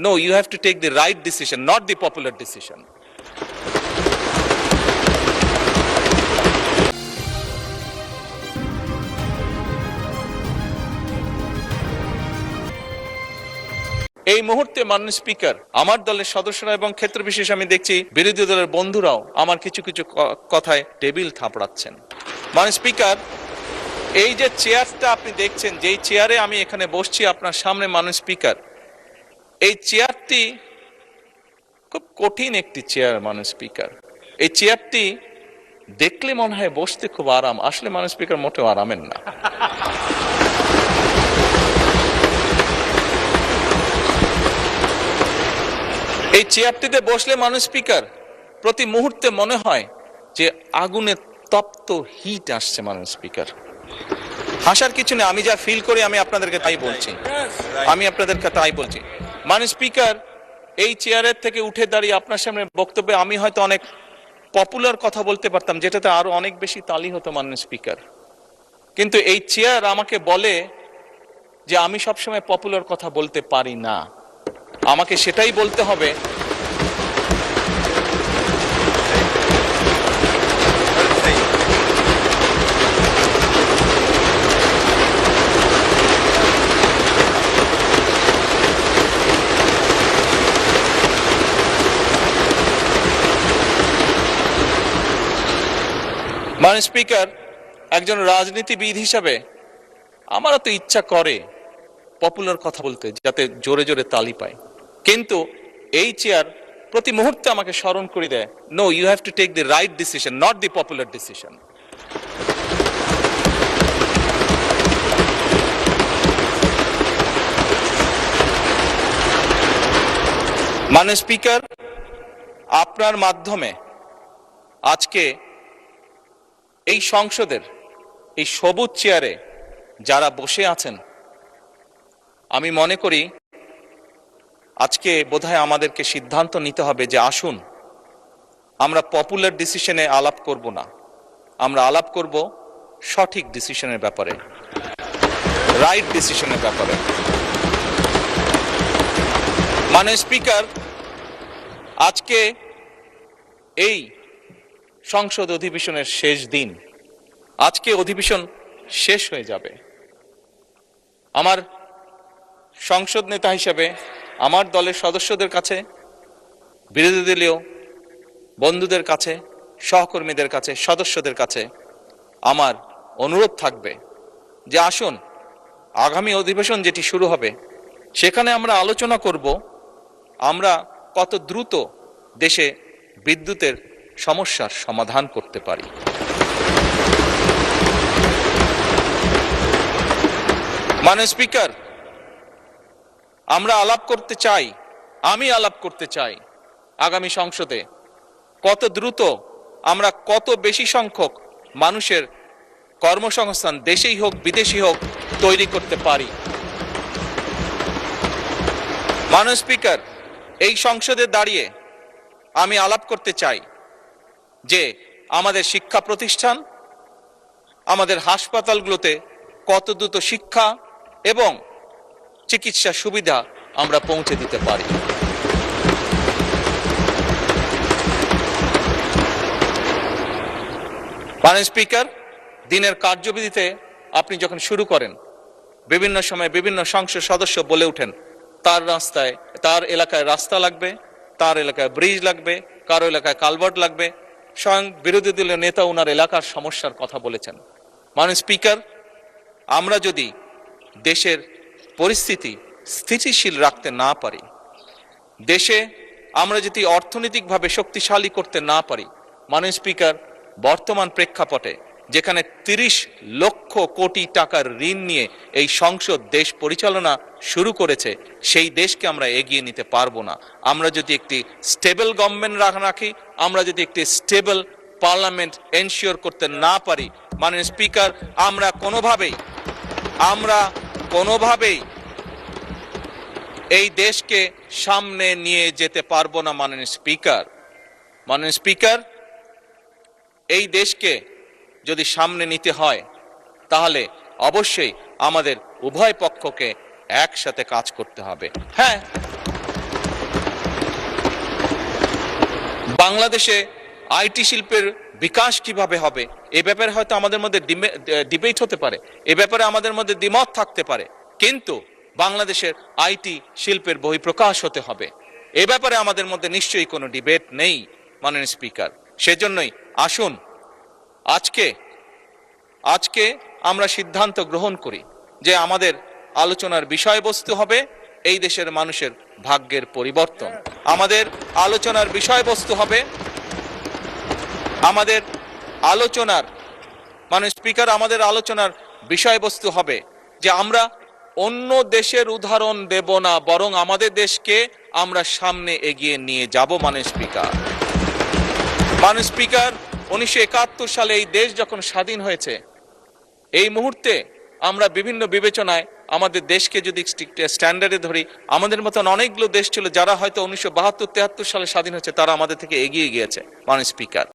No, you have to take the right decision, not the popular decision. এই মুহূর্তে মাননীয় speaker, আমার দলের সদস্যরা এবং ক্ষেত্র বিশেষ আমি দেখছি বিরোধী দলের বন্ধুরাও আমার কিছু কিছু কথায় টেবিল থাপড়াচ্ছেন। মাননীয় স্পিকার, এই যে চেয়ারটা আপনি দেখছেন, যেই চেয়ারে আমি এখানে বসছি আপনার সামনে মাননীয় স্পিকার, এই চেয়ারটি খুব কঠিন একটি চেয়ার মাননীয় স্পিকার। এই চেয়ারটি দেখলে মনে হয় বসতে খুব আরাম, আসলে মাননীয় স্পিকার মোটেও আরামের না। এই চেয়ারটিতে বসলে মাননীয় স্পিকার প্রতি মুহূর্তে মনে হয় যে আগুনে তপ্ত হিট আসছে মাননীয় স্পিকার। হাসার কিছু নেই, আমি যা ফিল করি আমি আপনাদেরকে তাই বলছি, মাননীয় স্পিকার, এই চেয়ারের থেকে উঠে দাঁড়িয়ে আপনার সামনে বক্তব্যে আমি হয়তো অনেক পপুলার কথা বলতে পারতাম, যেটাতে আরো অনেক বেশি তালি হতো মাননীয় স্পিকার, কিন্তু এই চেয়ার আমাকে বলে যে আমি সবসময় পপুলার কথা বলতে পারি না, আমাকে সেটাই বলতে হবে মাননীয় স্পিকার। একজন রাজনীতিবিদ হিসাবে আমারও তো ইচ্ছা করে পপুলার কথা বলতে, যাতে জোরে জোরে তালি পায়, কিন্তু এই চেয়ার প্রতি মুহূর্তে আমাকে স্মরণ করে দেয়, no, you have to take the right decision, not the popular decision. মাননীয় স্পিকার, আপনার মাধ্যমে আজকে এই সংসদের এই সবুজ চেয়ারে যারা বসে আছেন, আমি মনে করি আজকে বোধহয় আমাদেরকে সিদ্ধান্ত নিতে হবে যে আসুন আমরা পপুলার ডিসিশনে আলাপ করব না, আমরা আলাপ করব সঠিক ডিসিশনের ব্যাপারে, রাইট ডিসিশনের ব্যাপারে। মাননীয় স্পিকার, আজকে এই সংসদ অধিবেশনের শেষ দিন, আজকে অধিবেশন শেষ হয়ে যাবে। আমার সংসদ নেতা হিসেবে আমার দলের সদস্যদের কাছে, বিরোধী দলীয় বন্ধুদের কাছে, সহকর্মীদের কাছে, সদস্যদের কাছে আমার অনুরোধ থাকবে যে আসুন আগামী অধিবেশন যেটি শুরু হবে সেখানে আমরা আলোচনা করব আমরা কত দ্রুত দেশে বিদ্যুতের সমস্যার সমাধান করতে পারি। মাননীয় স্পিকার, আমরা আলাপ করতে চাই, আমি আলাপ করতে চাই আগামী সংসদে কত দ্রুত আমরা কত বেশি সংখ্যক মানুষের কর্মসংস্থান, দেশেই হোক বিদেশি হোক, তৈরি করতে পারি। মাননীয় স্পিকার, এই সংসদে দাঁড়িয়ে আমি আলাপ করতে চাই যে আমাদের শিক্ষা প্রতিষ্ঠান, আমাদের হাসপাতালগুলোতে কত দ্রুত শিক্ষা এবং চিকিৎসা সুবিধা আমরা পৌঁছে দিতে পারি। মাননীয় স্পিকার, দিনের কার্যবিধিতে আপনি যখন শুরু করেন, বিভিন্ন সময় বিভিন্ন সংসদ সদস্য বলে ওঠেন তার রাস্তায়, তার এলাকায় রাস্তা লাগবে, তার এলাকায় ব্রিজ লাগবে, কারো এলাকায় কালভার্ট লাগবে, স্বয়ং বিরোধী দলীয় নেতা ওনার এলাকার সমস্যার কথা বলেছেন। মাননীয় স্পিকার, আমরা যদি দেশের পরিস্থিতি স্থিতিশীল রাখতে না পারি, দেশে আমরা যদি অর্থনৈতিকভাবে শক্তিশালী করতে না পারি, মাননীয় স্পিকার, বর্তমান প্রেক্ষাপটে যেখানে 30 লক্ষ কোটি টাকার ঋণ নিয়ে এই সংসদ দেশ পরিচালনা শুরু করেছে, সেই দেশকে আমরা এগিয়ে নিতে পারবো না। আমরা যদি একটি স্টেবল গভর্নমেন্ট রাখি, আমরা যদি একটি স্টেবল পার্লামেন্ট এনশিওর করতে না পারি, মাননীয় স্পিকার, আমরা কোনোভাবেই এই দেশকে সামনে নিয়ে যেতে পারবো না। মাননীয় স্পিকার, এই দেশকে যদি সামনে নিতে হয় তাহলে অবশ্যই আমাদের উভয় পক্ষকে একসাথে কাজ করতে হবে। হ্যাঁ, বাংলাদেশে আইটি শিল্পের বিকাশ কিভাবে হবে এ ব্যাপারে হয়তো আমাদের মধ্যে ডিবেট হতে পারে, এ ব্যাপারে আমাদের মধ্যে দ্বিমত থাকতে পারে, কিন্তু বাংলাদেশের আইটি শিল্পের বহিঃপ্রকাশ হতে হবে এ ব্যাপারে আমাদের মধ্যে নিশ্চয়ই কোনো ডিবেট নেই মাননীয় স্পিকার। সেজন্যই আসুন আজকে আমরা সিদ্ধান্ত গ্রহণ করি যে আমাদের আলোচনার বিষয়বস্তু হবে এই দেশের মানুষের ভাগ্যের পরিবর্তন। আমাদের আলোচনার বিষয়বস্তু হবে মাননীয় স্পিকার, আমাদের আলোচনার বিষয়বস্তু হবে যে আমরা অন্য দেশের উদাহরণ দেব না, বরং আমাদের দেশকে আমরা সামনে এগিয়ে নিয়ে যাব। মাননীয় স্পিকার 1971 সালে এই দেশ যখন স্বাধীন হয়েছে, এই মুহূর্তে আমরা বিভিন্ন বিবেচনায় আমাদের দেশকে যদি স্ট্যান্ডার্ডে ধরি, আমাদের মতন অনেকগুলো দেশ ছিল যারা হয়তো 1972-73 সালে স্বাধীন হয়েছে, তারা আমাদের থেকে এগিয়ে গিয়েছে। মাননীয় স্পিকার,